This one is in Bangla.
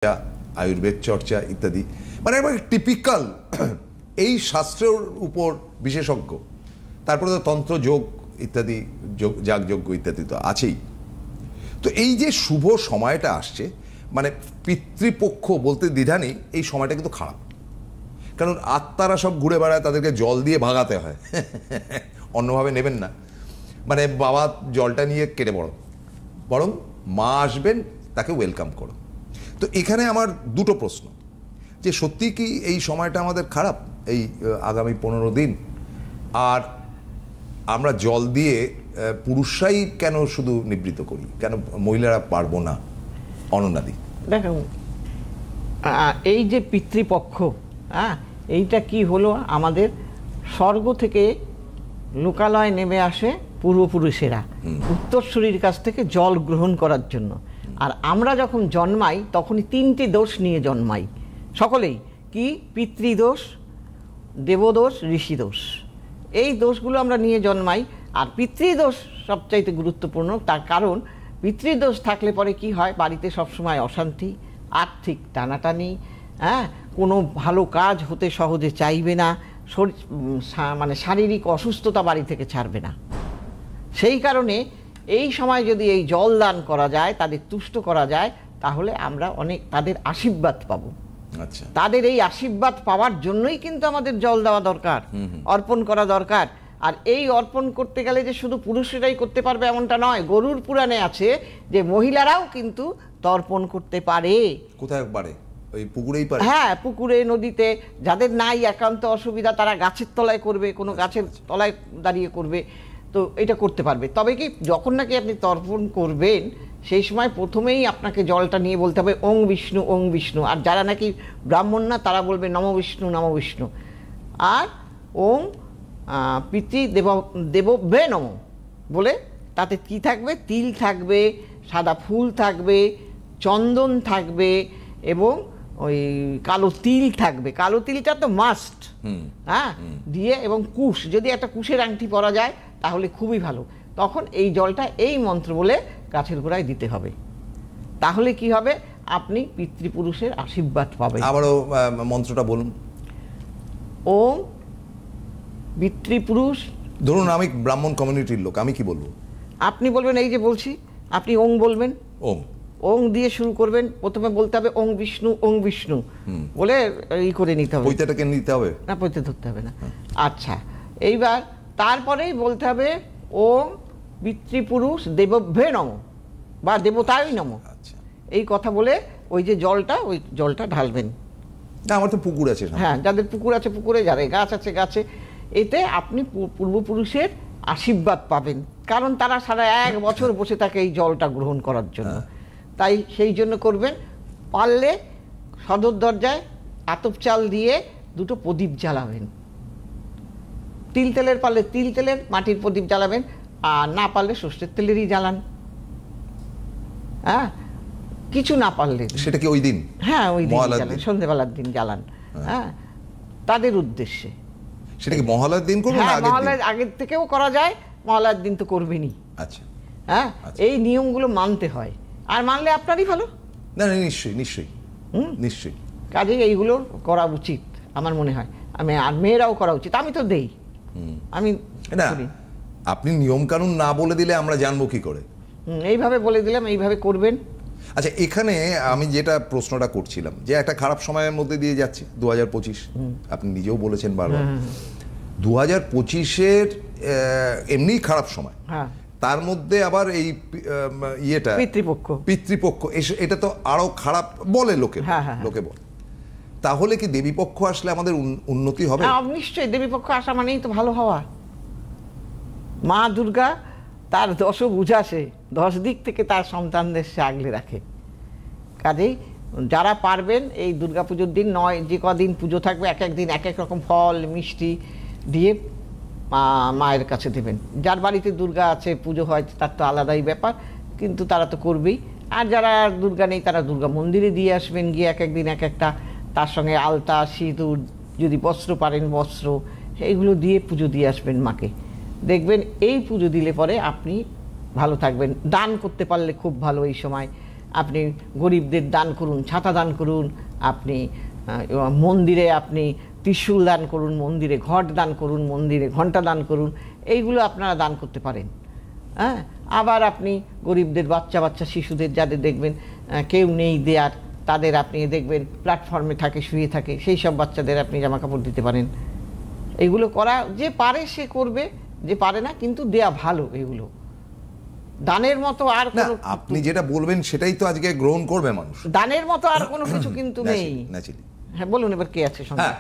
চর্চা, আয়ুর্বেদ চর্চা ইত্যাদি, মানে একবার টিপিক্যাল এই শাস্ত্রের উপর বিশেষজ্ঞ। তারপরে তো তন্ত্র, যোগ ইত্যাদি, যাগযজ্ঞ ইত্যাদি তো আছেই। তো এই যে শুভ সময়টা আসছে, মানে পিতৃপক্ষ বলতে দ্বিধা নেই, এই সময়টা কিন্তু খারাপ। কারণ আত্মারা সব ঘুরে বেড়ায়, তাদেরকে জল দিয়ে ভাগাতে হয়, অন্যভাবে নেবেন না। মানে বাবা জলটা নিয়ে কেটে পড়ো, বরং মা আসবেন, তাকে ওয়েলকাম করো। তো এখানে আমার দুটো প্রশ্ন, যে সত্যি কি এই সময়টা আমাদের খারাপ, এই আগামী 15 দিন? আর আমরা জল দিয়ে পুরুষরাই কেন শুধু নিবৃত করি, কেন মহিলারা পারবো না? অনন্যাদি, দেখুন, এই যে পিতৃপক্ষ, এইটা কি হলো, আমাদের স্বর্গ থেকে লোকালয়ে নেমে আসে পূর্বপুরুষেরা উত্তরসূরির কাছ থেকে জল গ্রহণ করার জন্য। আর আমরা যখন জন্মাই তখনই 3টে দোষ নিয়ে জন্মাই সকলেই। কি? পিতৃদোষ, দেবদোষ, ঋষিদোষ। এই দোষগুলো আমরা নিয়ে জন্মাই। আর পিতৃদোষ সবচাইতে গুরুত্বপূর্ণ, তার কারণ পিতৃদোষ থাকলে পরে কি হয়, বাড়িতে সবসময় অশান্তি, আর্থিক টানাটানি, কোনো ভালো কাজ হতে সহজে চাইবে না, মানে শারীরিক অসুস্থতা বাড়ি থেকে ছাড়বে না। সেই কারণে এই সময় যদি এই জল দান করা যায়, তাদের তুষ্ট করা যায়, তাহলে আমরা অনেক তাদের আশীর্বাদ পাবো। আচ্ছা, তাদের এই আশীর্বাদ পাওয়ার জন্যই কিন্তু আমাদের জল দেওয়া দরকার, অর্পণ করা দরকার। আর এই অর্পণ করতে গেলে যে শুধু পুরুষেরাই করতে পারবে এমনটা নয়। গরুর পুরাণে আছে যে মহিলারাও কিন্তু তর্পণ করতে পারে। কোথায় পারে? ওই পুকুরেই পারে? হ্যাঁ, পুকুরে, নদীতে। যাদের নাই একান্ত অসুবিধা, তারা গাছের তলায় করবে, কোনো গাছের তলায় দাঁড়িয়ে করবে, তো এটা করতে পারবে। তবে কি, যখন নাকি আপনি তর্পণ করবেন সেই সময় প্রথমেই আপনাকে জলটা নিয়ে বলতে হবে ওং বিষ্ণু, ওং বিষ্ণু। আর যারা নাকি ব্রাহ্মণ না, তারা বলবে নম বিষ্ণু, নম বিষ্ণু। আর ওং পিতৃ দেবভ্যে নম বলে তাতে কি থাকবে? তিল থাকবে, সাদা ফুল থাকবে, চন্দন থাকবে, এবং ওই কালো তিল থাকবে। কালো তিলটা তো মাস্ট, দিয়ে, এবং কুশ, যদি একটা কুশের আংটি পরা যায় তাহলে খুবই ভালো। তখন এই জলটা এই মন্ত্র বলে গাছের গোড়ায় দিতে হবে। তাহলে কি হবে? আপনি পিতৃপুরুষের আশীর্বাদ পাবেন। আবারও মন্ত্রটা বলুন। ওম পিতৃপুরুষ। ধরুন আমি ব্রাহ্মণ কমিউনিটির লোক, আমি কি বলবো? আপনি বলবেন, এই যে বলছি, আপনি ওং বলবেন। ওং, ওং দিয়ে শুরু করবেন। প্রথমে বলতে হবে ওং বিষ্ণু, ওং বিষ্ণু বলে ই করে নিতে হবে। পৈতাটাকে নিতে হবে না, পৈতে ধরতে হবে না। আচ্ছা, এইবার তারপরেই বলতে হবে ওং পিতৃপুরুষ দেবভ্যে নম বা দেবতায় নম। আচ্ছা, এই কথা বলে ওই যে জলটা, ওই জলটা ঢালবেন। না, আমার তো পুকুর আছে। হ্যাঁ, যাদের পুকুর আছে পুকুরে, যাদের গাছ আছে গাছে। এতে আপনি পূর্বপুরুষের আশীর্বাদ পাবেন, কারণ তারা সারা 1 বছর বসে থাকে এই জলটা গ্রহণ করার জন্য। তাই সেই জন্য করবেন। পারলে সদর দরজায় আতপ চাল দিয়ে 2টো প্রদীপ জ্বালাবেন। তিল তেলের পারলে তিল তেলের মাটির প্রদীপ জ্বালাবেন, আর না পারলে সর্ষের তেলেরই জ্বালান। কিছু না পারলে সেটা কি ওই দিন? হ্যাঁ, ওই দিন জ্বালান, সন্ধ্যেবেলার দিন জ্বালান। তাদের উদ্দেশ্যে। সেটা কি মহালয়ার দিন করবেন? হ্যাঁ, মহালয়ার আগের থেকেও করা যায়, মহালয়ার দিন তো করবেনই। আচ্ছা, এই নিয়মগুলো মানতে হয়, আর মানলে আপনারই ভালো। না, নিশ্চয়ই নিশ্চয়ই নিশ্চয়ই। কাজেই এইগুলো করা উচিত আমার মনে হয়। আর মেয়েরাও করা উচিত। আমি তো দেই, আমি না, আপনি নিয়ম কানুন না বলে দিলে আমরা জানবো কি করে? এইভাবে বলে দিলাম, এইভাবে করবেন। আচ্ছা, এখানে আমি যেটা প্রশ্নটা করছিলাম, যে একটা খারাপ সময়ের মধ্যে দিয়ে যাচ্ছে 2025, আপনি নিজেও বলেছেন বারবার 2025-এর এমনি খারাপ সময়, তার মধ্যে আবার এই ইয়েটা পিতৃপক্ষ, এটা তো আরো খারাপ বলে লোকে বলে। তাহলে কি দেবীপক্ষ আসলে আমাদের উন্নতি হবে? নিশ্চয়ই, দেবীপক্ষ আসা মানেই তো ভালো হওয়া। মা দুর্গা তার 10 ভুজা, সে 10 দিক থেকে তার সন্তানদের সে আগলে রাখে। কাজেই যারা পারবেন এই দুর্গাপুজোর দিন, নয় যে কদিন পুজো থাকবে, এক এক দিন এক এক রকম ফল মিষ্টি দিয়ে মায়ের কাছে দেবেন। যার বাড়িতে দুর্গা আছে, পুজো হয়, তার তো আলাদাই ব্যাপার, কিন্তু তারা তো করবেই। আর যারা দুর্গা নেই, তারা দুর্গা মন্দিরে দিয়ে আসবেন, গিয়ে এক এক দিন এক একটা, তার সঙ্গে আলতা, সিঁদুর, যদি বস্ত্র পারেন বস্ত্র, এইগুলো দিয়ে পুজো দিয়ে আসবেন মাকে। দেখবেন এই পুজো দিলে পরে আপনি ভালো থাকবেন। দান করতে পারলে খুব ভালো এই সময়। আপনি গরিবদের দান করুন, ছাতা দান করুন, আপনি মন্দিরে আপনি ত্রিশূল দান করুন, মন্দিরে ঘট দান করুন, মন্দিরে ঘণ্টা দান করুন, এইগুলো আপনারা দান করতে পারেন। হ্যাঁ, আবার আপনি গরিবদের বাচ্চা শিশুদের যাদের দেখবেন কেউ নেই দেয়ার, তাদের আপনি দেখবেন প্ল্যাটফর্মে থাকে, শুয়ে থাকে, সেই সব বাচ্চাদের আপনি জামা কাপড় দিতে পারেন। এগুলো করা যে পারে সে করবে, যে পারে না কিন্তু দেয়া ভালো। এগুলো দানের মতো আর কোনো, আপনি যেটা বলবেন সেটাই তো আজকে গ্রহণ করবে মানুষ। দানের মতো আর কোনো কিছু কিন্তু নেই। ন্যাচুরালি। হ্যাঁ বলুন, এবার কে আছে সঙ্গে? হ্যাঁ।